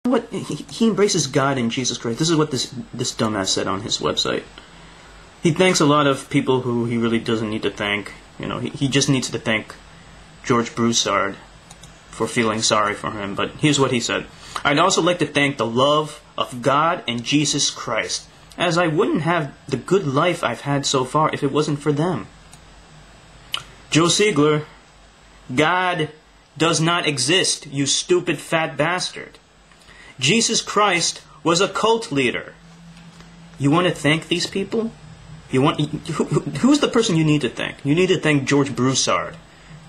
What he embraces God and Jesus Christ. This is what this dumbass said on his website. He thanks a lot of people who he really doesn't need to thank. You know, he just needs to thank George Broussard for feeling sorry for him. But here's what he said. I'd also like to thank the love of God and Jesus Christ, as I wouldn't have the good life I've had so far if it wasn't for them. Joe Siegler, God does not exist, you stupid fat bastard. Jesus Christ was a cult leader. You want to thank these people? Who's the person you need to thank? You need to thank George Broussard,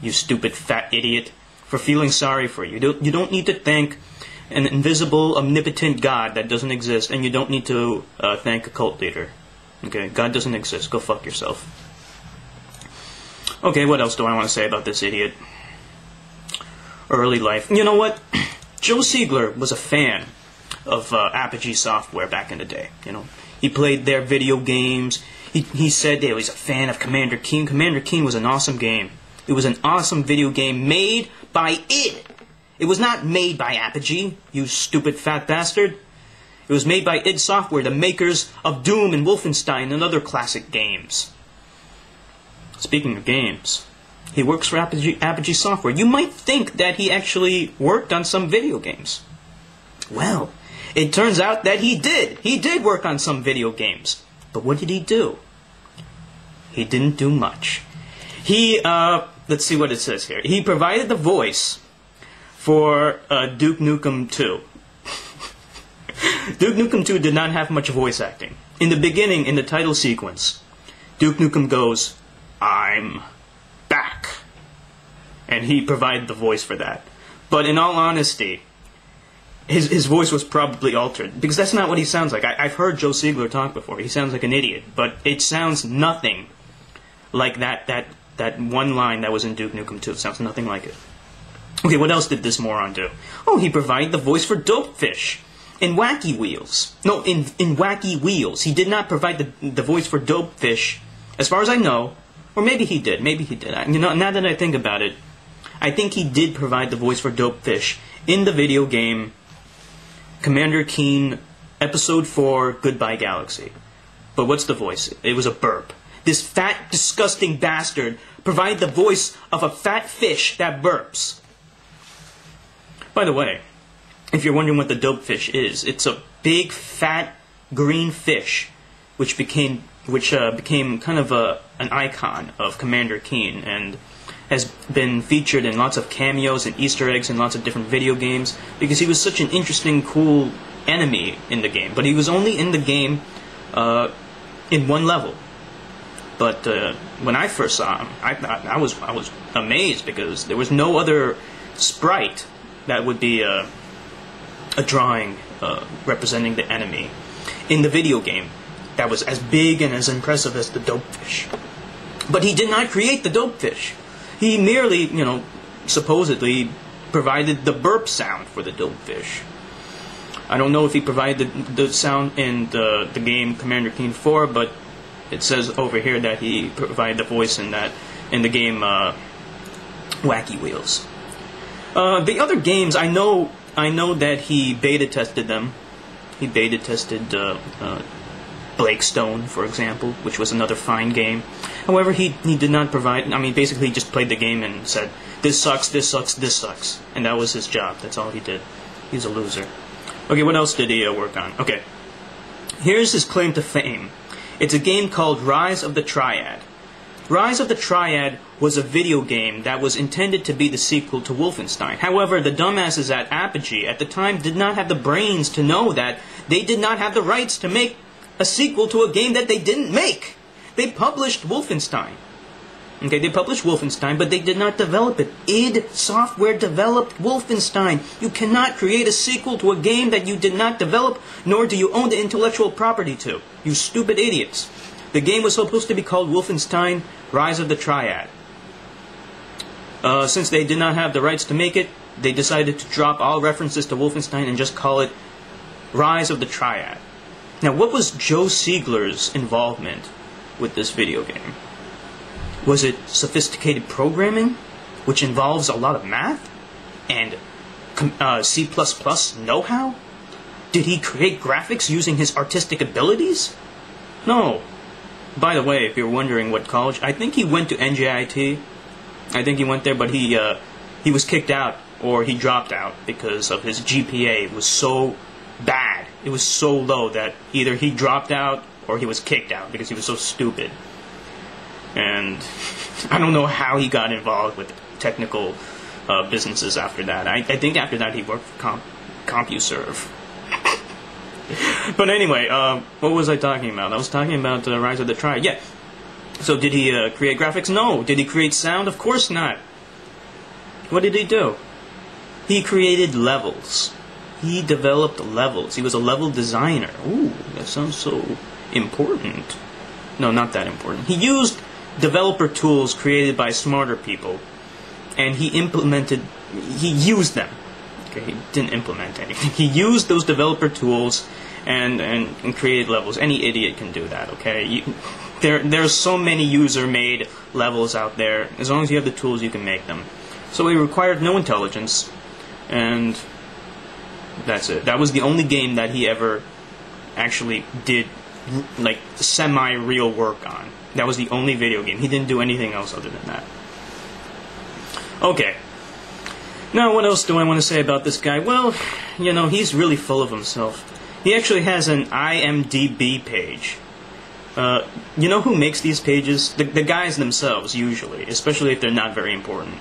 you stupid fat idiot, for feeling sorry for you. You don't need to thank an invisible, omnipotent God that doesn't exist, and you don't need to thank a cult leader. Okay, God doesn't exist. Go fuck yourself. Okay, what else do I want to say about this idiot? Early life. You know what? Joe Siegler was a fan of Apogee Software back in the day. You know, he played their video games. He said that he was a fan of Commander Keen. Commander Keen was an awesome game. It was an awesome video game made by id. It was not made by Apogee, you stupid fat bastard. It was made by id Software, the makers of Doom and Wolfenstein and other classic games. Speaking of games, he works for Apogee Software. You might think that he actually worked on some video games. Well, it turns out that he did. He did work on some video games. But what did he do? He didn't do much. He, let's see what it says here. He provided the voice for Duke Nukem 2. Duke Nukem 2 did not have much voice acting. In the beginning, in the title sequence, Duke Nukem goes, "I'm back." And he provided the voice for that. But in all honesty, his voice was probably altered, because that's not what he sounds like. I've heard Joe Siegler talk before. He sounds like an idiot, but it sounds nothing like that one line that was in Duke Nukem 2. It sounds nothing like it. Okay, what else did this moron do? Oh, he provided the voice for Dopefish in Wacky Wheels. No, in Wacky Wheels. He did not provide the voice for Dopefish, as far as I know. Or maybe he did. Maybe he did. You know, now that I think about it, I think he did provide the voice for Dopefish in the video game Commander Keen Episode 4, Goodbye Galaxy. But what's the voice? It was a burp. This fat, disgusting bastard provided the voice of a fat fish that burps. By the way, if you're wondering what the Dopefish is, it's a big, fat, green fish which became kind of an icon of Commander Keen and has been featured in lots of cameos and Easter eggs in lots of different video games because he was such an interesting, cool enemy in the game. But he was only in the game in one level. But when I first saw him, I was amazed because there was no other sprite that would be a drawing representing the enemy in the video game that was as big and as impressive as the Dopefish. But he did not create the Dopefish. He merely, you know, supposedly provided the burp sound for the Dopefish. I don't know if he provided the sound in the game Commander Keen 4, but it says over here that he provided the voice in the game Wacky Wheels. The other games, I know that he beta tested them. He beta tested Blakestone, for example, which was another fine game. However, he did not provide. I mean, basically, he just played the game and said, "This sucks, this sucks, this sucks," and that was his job. That's all he did. He's a loser. Okay, what else did he work on? Okay, here's his claim to fame. It's a game called Rise of the Triad. Rise of the Triad was a video game that was intended to be the sequel to Wolfenstein. However, the dumbasses at Apogee at the time did not have the brains to know that they did not have the rights to make a sequel to a game that they didn't make. They published Wolfenstein. Okay, they published Wolfenstein, but they did not develop it. id Software developed Wolfenstein. You cannot create a sequel to a game that you did not develop, nor do you own the intellectual property to. You stupid idiots. The game was supposed to be called Wolfenstein Rise of the Triad. Since they did not have the rights to make it, they decided to drop all references to Wolfenstein and just call it Rise of the Triad. Now, what was Joe Siegler's involvement with this video game? Was it sophisticated programming, which involves a lot of math and C++ know-how? Did he create graphics using his artistic abilities? No. By the way, if you're wondering what college, I think he went to NJIT. I think he went there, but he was kicked out, or he dropped out because of his GPA was so bad. It was so low that either he dropped out or he was kicked out because he was so stupid. And I don't know how he got involved with technical businesses after that. I think after that he worked for CompuServe. But anyway, what was I talking about? I was talking about Rise of the Triad. Yeah. So did he create graphics? No. Did he create sound? Of course not. What did he do? He created levels. He developed levels. He was a level designer. Ooh, that sounds so important. No, not that important. He used developer tools created by smarter people, and he used them. Okay, he didn't implement anything. He used those developer tools and created levels. Any idiot can do that, okay? There's so many user-made levels out there. As long as you have the tools, you can make them. So he required no intelligence, and that's it. That was the only game that he ever actually did, like, semi-real work on. That was the only video game. He didn't do anything else other than that. Okay. Now, what else do I want to say about this guy? Well, you know, he's really full of himself. He actually has an IMDb page. You know who makes these pages? The guys themselves, usually, especially if they're not very important.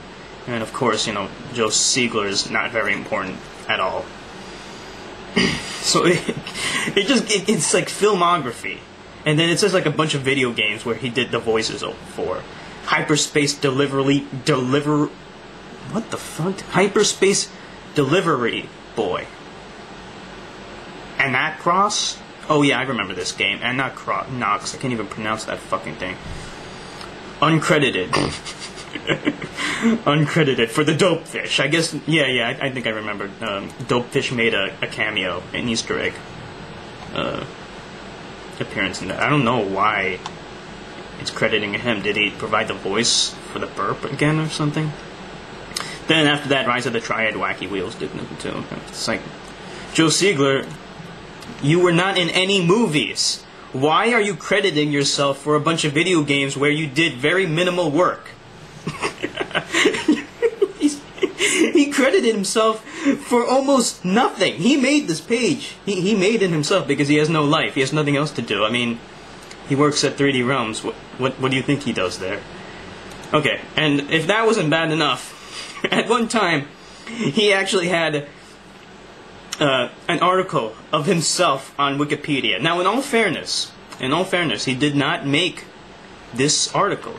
And of course, you know, Joe Siegler is not very important at all. So it's like filmography. And then it says like a bunch of video games where he did the voices for. Hyperspace what the fuck? Hyperspace Delivery Boy. Anacross? Oh yeah, I remember this game. Nox. I can't even pronounce that fucking thing. Uncredited. Uncredited for the Dopefish. I guess, yeah, I think I remember. Dopefish made a cameo, an Easter egg appearance in that. I don't know why it's crediting him. Did he provide the voice for the burp again or something? Then after that, Rise of the Triad, Wacky Wheels, Duke Nukem 2. It's like, Joe Siegler, you were not in any movies. Why are you crediting yourself for a bunch of video games where you did very minimal work? He credited himself for almost nothing. He made this page. He made it himself because he has no life. He has nothing else to do. I mean, he works at 3D Realms. What do you think he does there? Okay, and if that wasn't bad enough, at one time, he actually had an article of himself on Wikipedia. Now, in all fairness, he did not make this article.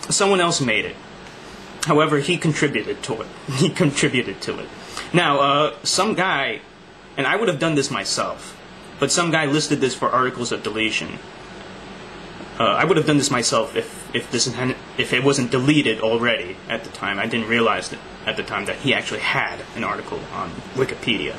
Someone else made it. However, he contributed to it. Now, some guy, and I would have done this myself, but some guy listed this for articles of deletion. I would have done this myself if it wasn't deleted already at the time. I didn't realize that at the time that he actually had an article on Wikipedia.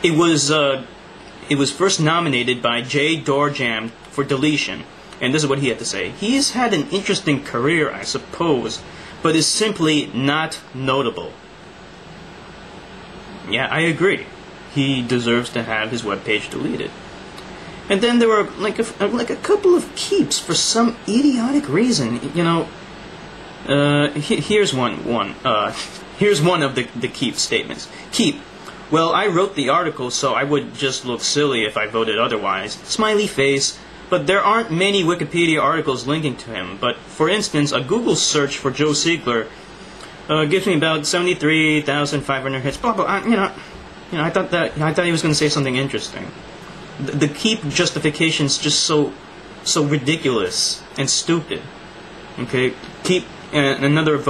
It was first nominated by J. Dorjam for deletion, and this is what he had to say. He's had an interesting career, I suppose, but is simply not notable. Yeah, I agree. He deserves to have his webpage deleted. And then there were like a couple of keeps for some idiotic reason. You know, here's one. Here's one of the keep statements. Keep. Well, I wrote the article, so I would just look silly if I voted otherwise. Smiley face. But there aren't many Wikipedia articles linking to him. But for instance, a Google search for Joe Siegler gives me about 73,500 hits. Blah blah. You know, I thought he was going to say something interesting. The keep justification's just so ridiculous and stupid. Okay, keep another vote.